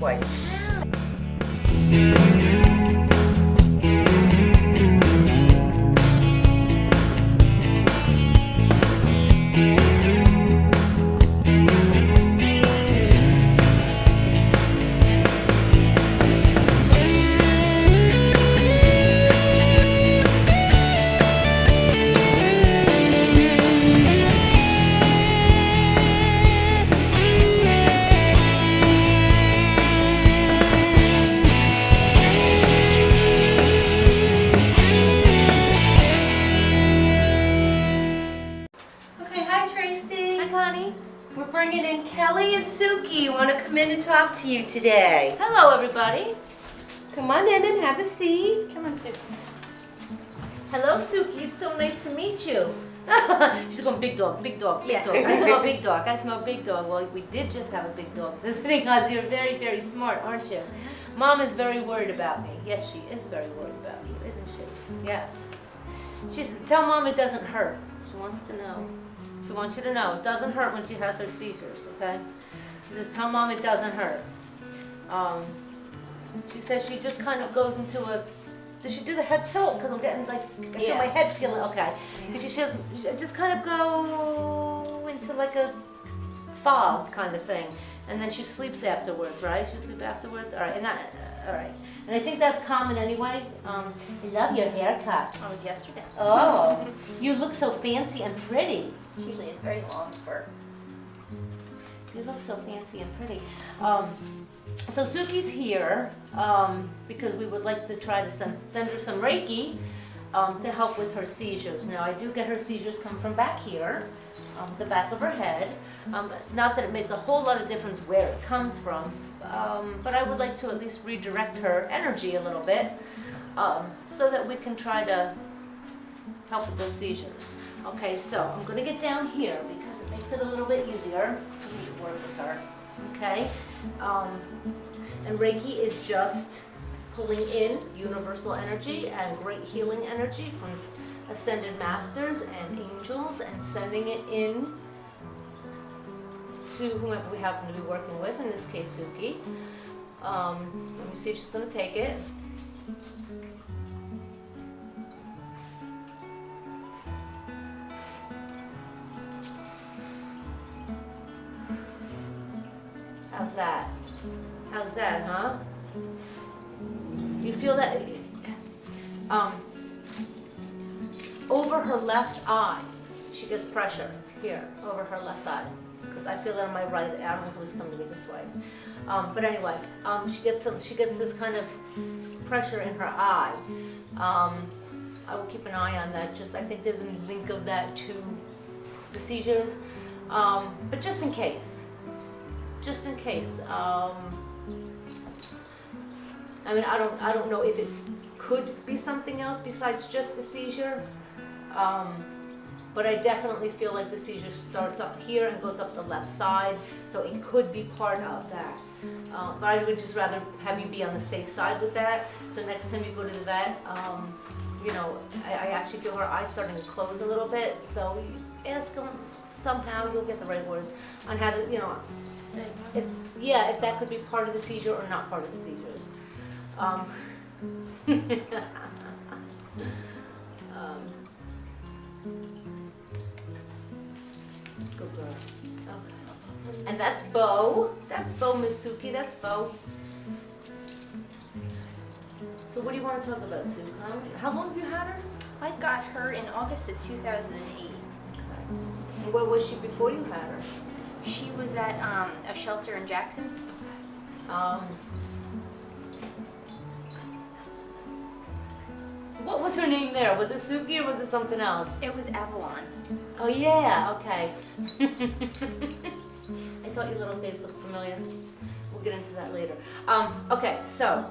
twice. We're bringing in Kelly and Sookie. Want to come in and talk to you today. Hello, everybody. Come on in and have a seat. Come on, Sookie. Hello, Sookie. It's so nice to meet you. She's going big dog, big dog, big dog. I smell big dog. I smell big dog. Well, we did just have a big dog visiting us. You're very, very smart, aren't you? Mom is very worried about me. Yes, she is very worried about you, isn't she? Yes. She said, tell Mom it doesn't hurt. She wants to know. She wants you to know it doesn't hurt when she has her seizures, okay? She says, tell Mom it doesn't hurt. She says she just kind of goes into a, does she do the head tilt? Because I'm getting like, I feel my head feeling, okay. And she says, just kind of go into like a fog kind of thing. And then she sleeps afterwards, right? She'll sleep afterwards? All right, and that, all right. And I think that's common anyway. I love your haircut. It was yesterday. Oh, you look so fancy and pretty. She usually has very long fur. You look so fancy and pretty. So Sookie's here because we would like to try to send her some Reiki to help with her seizures. Now I do get her seizures come from back here, the back of her head. Not that it makes a whole lot of difference where it comes from, but I would like to at least redirect her energy a little bit so that we can try to help with those seizures. Okay, so I'm going to get down here because it makes it a little bit easier for me to work with her. Okay, and Reiki is just pulling in universal energy and great healing energy from ascended masters and angels and sending it in to whomever we happen to be working with, in this case Sookie. Let me see if she's going to take it. How's that? How's that, huh? You feel that over her left eye, she gets pressure here over her left eye. Because I feel that on my right, the animals always come to me this way. But anyway, she gets this kind of pressure in her eye. I will keep an eye on that. Just I think there's a link of that to the seizures, but just in case. Just in case. I mean, I don't know if it could be something else besides just the seizure. But I definitely feel like the seizure starts up here and goes up the left side, so it could be part of that. But I would just rather have you be on the safe side with that. So next time you go to the vet, you know, I actually feel her eyes starting to close a little bit. So you ask them somehow, you'll get the right words on how to, you know, if that could be part of the seizure or not part of the seizures. Good girl. Okay. And that's Bo. That's Bo, Miss Sookie. That's Bo. So what do you want to talk about, Sue? How long have you had her? I got her in August of 2008. Okay. And where was she before you had her? She was at a shelter in Jackson. What was her name there? Was it Sookie or was it something else? It was Avalon. Oh yeah, okay. I thought your little face looked familiar. We'll get into that later. Okay, so,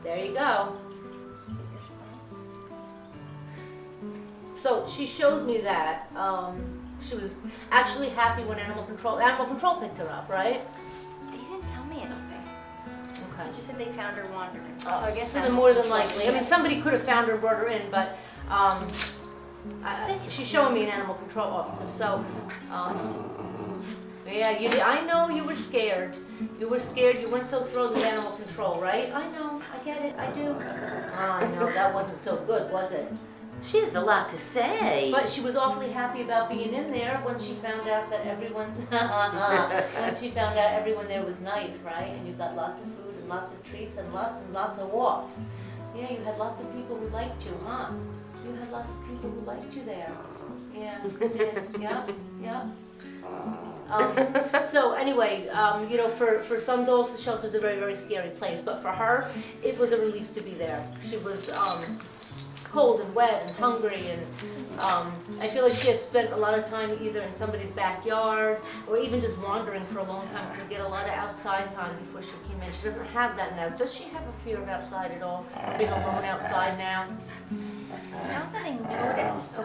there you go. So she shows me that she was actually happy when Animal Control picked her up, right? They didn't tell me anything. Okay. They just said they found her wandering. So Oh, I guess so that's then more than likely. I mean, somebody could have found her and brought her in, but she's showing me an Animal Control officer. So, Yeah, you did. I know you were scared. You were scared. You weren't so thrilled with animal control, right? I know. I get it. I do. I know. That wasn't so good, was it? She has a lot to say. But she was awfully happy about being in there when she found out that everyone, there was nice, right? And you got lots of food and lots of treats and lots of walks. Yeah, you had lots of people who liked you, huh? You had lots of people who liked you there. Yeah, you did. Yeah. So anyway, for some dogs, the shelter is a very, very scary place. But for her, it was a relief to be there. She was cold and wet and hungry, and I feel like she had spent a lot of time either in somebody's backyard or even just wandering for a long time to get a lot of outside time before she came in. She doesn't have that now. Does she have a fear of outside at all? Being alone outside now? Not that I noticed.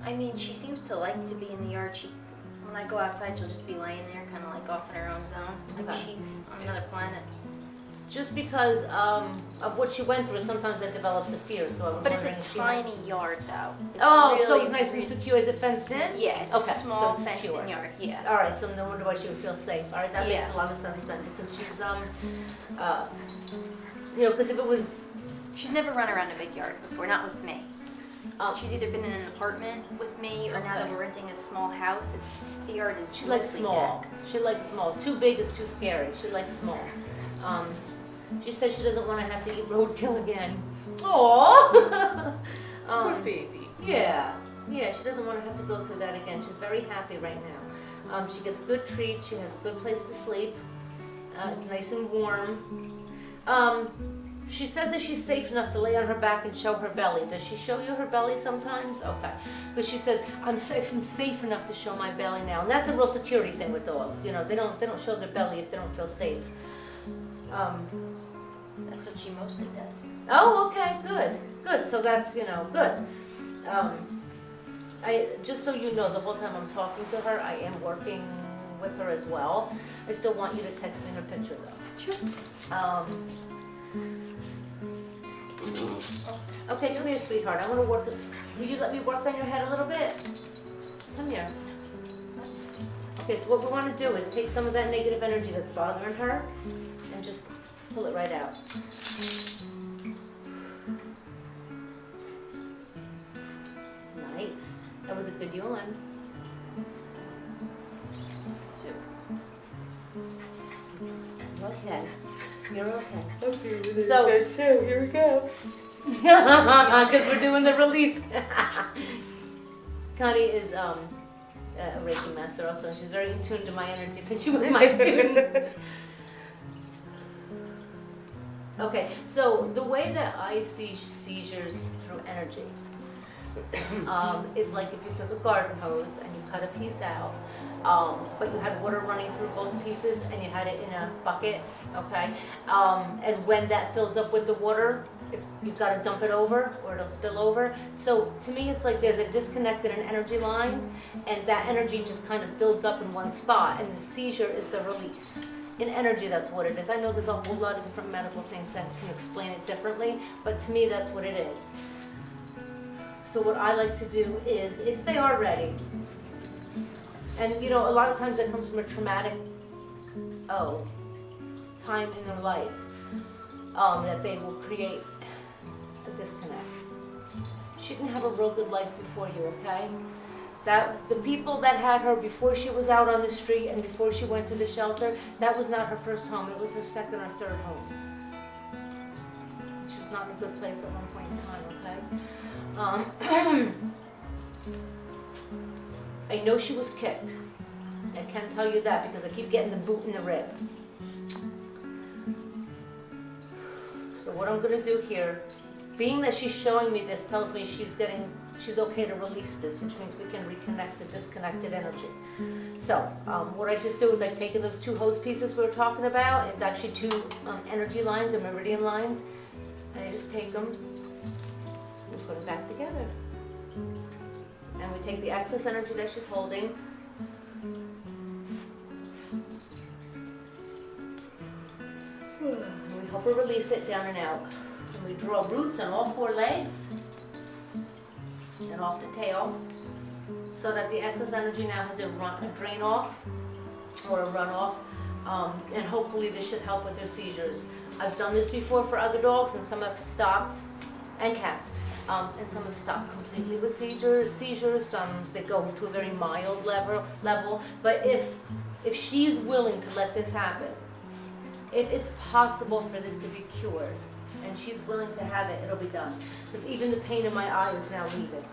I mean, she seems to like to be in the yard. When I go outside, she'll just be laying there, kind of like off in her own zone. Like she's on another planet. Just because of what she went through, sometimes that develops a fear. So I was But wondering it's if a she had- tiny yard, though. It's so really, it's nice and really- secure. Is it fenced in? Yeah, it's Okay, a so small it's fenced secure. in yard. Yeah. All right, so no wonder why she would feel safe. All right, that makes Yeah. a lot of sense then, because she's because if it was, She's never run around a big yard before, not with me. um, She's either been in an apartment with me, or now that Okay. we're renting a small house, the yard is she likes mostly small. deck. She likes small. Too big is too scary. She likes small. She said she doesn't want to have to eat roadkill again. Aww. Poor baby. Yeah, she doesn't want to have to go through that again. She's very happy right now. She gets good treats. She has a good place to sleep. It's nice and warm. She says that she's safe enough to lay on her back and show her belly. Does she show you her belly sometimes? Okay. Because she says, I'm safe enough to show my belly now. And that's a real security thing with dogs. You know, they don't show their belly if they don't feel safe. That's what she mostly does. Oh, okay, good. So that's, good. Just so you know, the whole time I'm talking to her, I am working with her as well. I still want you to text me her picture though. Sure. Okay, come here, sweetheart. I want to work. Will you let me work on your head a little bit? Come here. Okay, so what we want to do is take some of that negative energy that's bothering her and just pull it right out. Nice. That was a good yawn. Okay. You're okay. Okay, So- good too. Here we go. Because we're doing the release. Connie is a Reiki master also. She's very in tune to my energy since she was my student. Okay, so the way that I see seizures through energy is like if you took a garden hose and you cut a piece out, but you had water running through both pieces and you had it in a bucket, okay? And when that fills up with the water, you've got to dump it over or it'll spill over. So to me, it's like there's a disconnect in an energy line, and that energy just kind of builds up in one spot, and the seizure is the release. In energy, that's what it is. I know there's a whole lot of different medical things that can explain it differently, but to me, that's what it is. So what I like to do is, if they are ready, and a lot of times that comes from a traumatic, time in their life, that they will create a disconnect. She didn't have a real good life before you, okay? That the people that had her before she was out on the street and before she went to the shelter, that was not her first home. It was her second or third home. She was not in a good place at one point in time, okay? I know she was kicked. I can tell you that because I keep getting the boot in the rib. So what I'm gonna do here, being that she's showing me this tells me she's okay to release this, which means we can reconnect the disconnected energy. So what I just do is I've taken those two hose pieces we were talking about. It's actually two energy lines or meridian lines. And I just take them and put them back together. And we take the excess energy that she's holding. And we help her release it down and out. And we draw roots on all four legs and off the tail. so that the excess energy now has a drain off or a runoff, and hopefully this should help with their seizures. I've done this before for other dogs, and some have stopped, and cats, and some have stopped completely with seizures. Some they go to a very mild level. But if she's willing to let this happen, if it's possible for this to be cured, and she's willing to have it, it'll be done. Because even the pain in my eye is now leaving,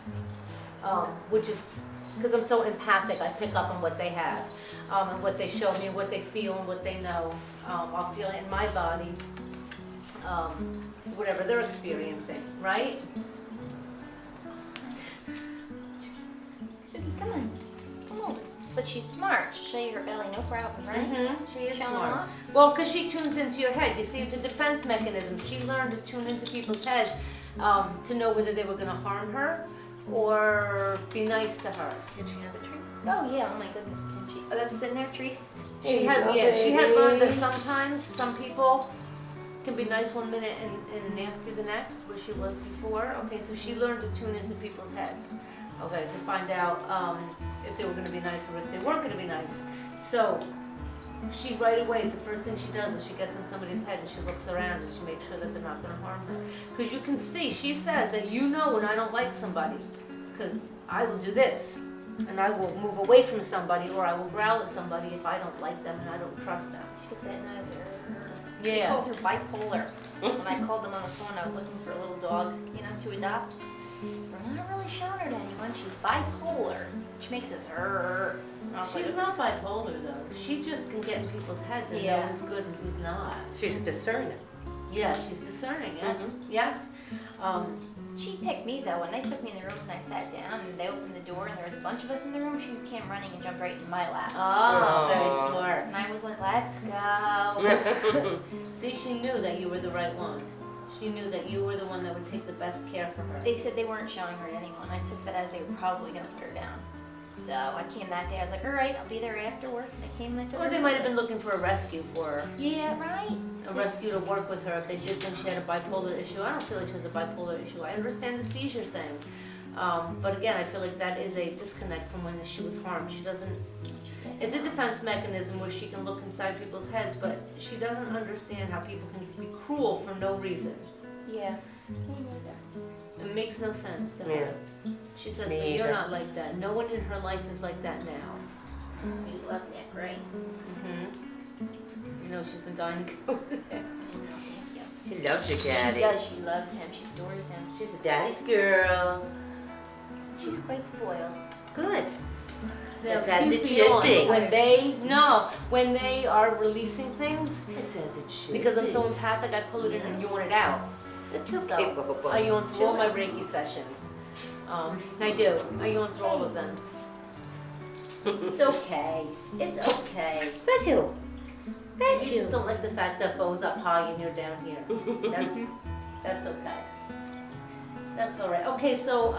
which is because I'm so empathic. I pick up on what they have, and what they show me, and what they feel, and what they know. I'll feel it in my body, whatever they're experiencing, right? Sookie, come on. Come on. But she's smart. She'll show you her belly, no problem, right? She is Showing smart. off? Well, because she tunes into your head. You see, it's a defense mechanism. She learned to tune into people's heads to know whether they were going to harm her or be nice to her. Did she have a treat? Oh yeah, oh my goodness. Can she? Oh, that's what's in there, tree? She had learned that sometimes some people can be nice one minute and nasty the next, where she was before. Okay, so she learned to tune into people's heads. Okay, to find out if they were going to be nice or if they weren't going to be nice. So she right away, it's the first thing she does is she gets in somebody's head and she looks around and she makes sure that they're not going to harm her. Because you can see, she says that you know when I don't like somebody, because I will do this. And I will move away from somebody, or I will growl at somebody if I don't like them and I don't trust them. She got that nose. Yeah. They called her bipolar. When I called them on the phone, I was looking for a little dog, to adopt. We're not really showing her to anyone. She's bipolar, which makes us her. She's not bipolar though. She just can get in people's heads and know who's good and who's not. She's discerning. Yeah, she's discerning. Yes, yes. She picked me though. When they took me in the room and I sat down and they opened the door and there was a bunch of us in the room, she came running and jumped right in my lap. Oh, very smart. And I was like, let's go. See, she knew that you were the right one. She knew that you were the one that would take the best care for her. They said they weren't showing her to anyone. I took that as they were probably going to put her down. So I came that day. I was like, all right, I'll be there after work. And I came and I took her. Or they might have been looking for a rescue for her. Yeah, right. A rescue to work with her if they did think she had a bipolar issue. I don't feel like she has a bipolar issue. I understand the seizure thing. But again, I feel like that is a disconnect from when she was harmed. She doesn't, it's a defense mechanism where she can look inside people's heads, but she doesn't understand how people can be cruel for no reason. Yeah. It makes no sense to her. Yeah. She says, Me but you're either. not like that. No one in her life is like that now. You love Nick, right? You know, she's been dying to go there. I know, thank you. She loves her She daddy. does. She loves him. She adores him. She's a daddy's girl. She's quite spoiled. Good. That's That's as keep it should on. be. When they are releasing things, That's as it should because I'm be. so empathic, I pull it in and yawn it out. That's So, okay, Bubba. I yawn through all my Reiki sessions. I do. I yawn through all of them. It's okay. It's okay. Bless you. Bless You just don't like the fact that Bo's up high and you're down here. That's okay. That's all right. Okay, so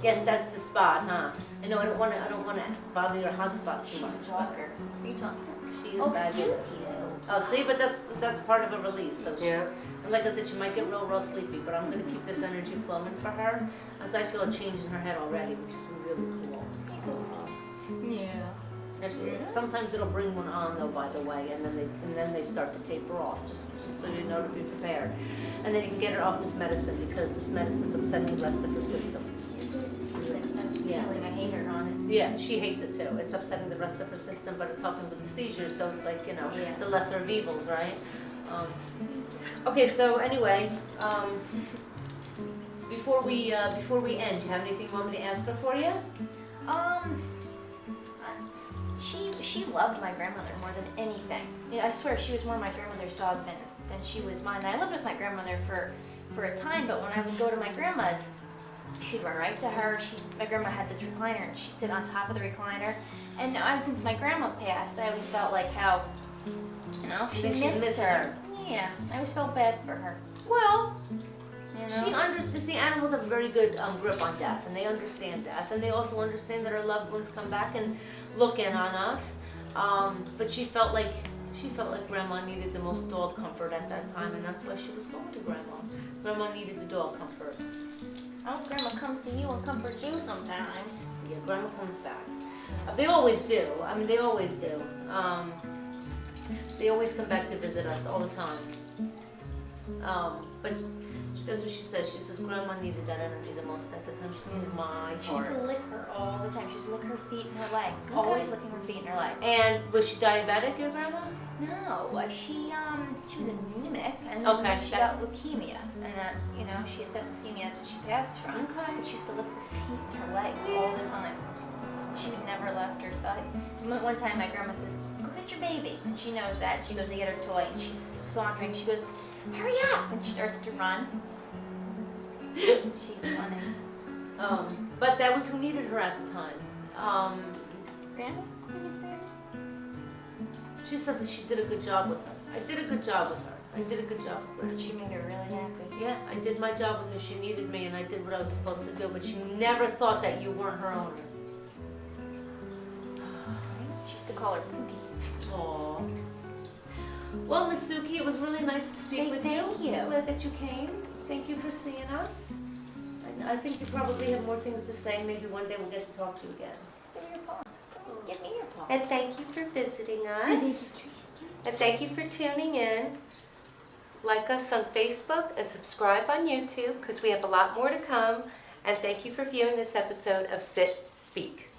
yes, that's the spot, huh? I know I don't want to bother your hot spot too She's much. a talker. What are you talking about? She is Oh, fabulous. excuse you. Oh, see, but that's part of a release. So Yeah. and like I said, she might get real sleepy, but I'm gonna keep this energy flowing for her, as I feel a change in her head already, which has been really cool. Yeah. Sometimes it'll bring one on though, by the way, and then they start to taper off, just so you know to be prepared. And then you can get her off this medicine because this medicine's upsetting the rest of her system. Yeah. I hate her on it. Yeah, she hates it too. It's upsetting the rest of her system, but it's helping with the seizures, so it's like, Yeah. the lesser of evils, right? Okay, so anyway, before we end, do you have anything you want me to ask her for you? She loved my grandmother more than anything. Yeah, I swear she was more my grandmother's dog than she was mine. I lived with my grandmother for a time, but when I would go to my grandma's, she'd run right to her. My grandma had this recliner, and she'd sit on top of the recliner. And since my grandma passed, I always felt like how, she think she's missed missing her. Yeah, I always felt bad for her. Well, You she know? understands. See, animals have a very good grip on death, and they understand death, and they also understand that our loved ones come back and look in on us. But she felt like She felt like Grandma needed the most dog comfort at that time, and that's why she was going to Grandma. Grandma needed the dog comfort. Oh, Grandma comes to you and comforts you sometimes. Yeah, Grandma comes back. They always do. I mean, they always do. They always come back to visit us all the time. But that's what she says. She says Grandma needed that energy the most at the time. She needed my She used to heart. lick her all the time. She used to lick her feet and her legs. Always licking her feet and her legs. And was she diabetic, your grandma? No, like she was anemic, and Okay, then she got leukemia, and that, she had septicemia. That's what she passed from. Okay. But she used to lick her feet and her legs all the time. She would never left her side. One time, my grandma says, "Go get your baby," and she knows that. She goes to get her toy, and she's sauntering. She goes, "Hurry up!" and she starts to run. She's funny. But that was who needed her at the time. Grandma? She said that she did a good job with her. I did a good job with her. I did a good job with her. She made her really happy. Yeah, I did my job with her. She needed me, and I did what I was supposed to do. But she never thought that you weren't her owner. She used to call her Pookie. Aww. Well, Miss Sookie, it was really nice to speak with you. Thank you. I'm glad that you came. Thank you for seeing us. I think you probably have more things to say. Maybe one day we'll get to talk to you again. Give me your paw. Give me your paw. And thank you for visiting us. And thank you for tuning in. Like us on Facebook and subscribe on YouTube because we have a lot more to come. And thank you for viewing this episode of Sit, Speak.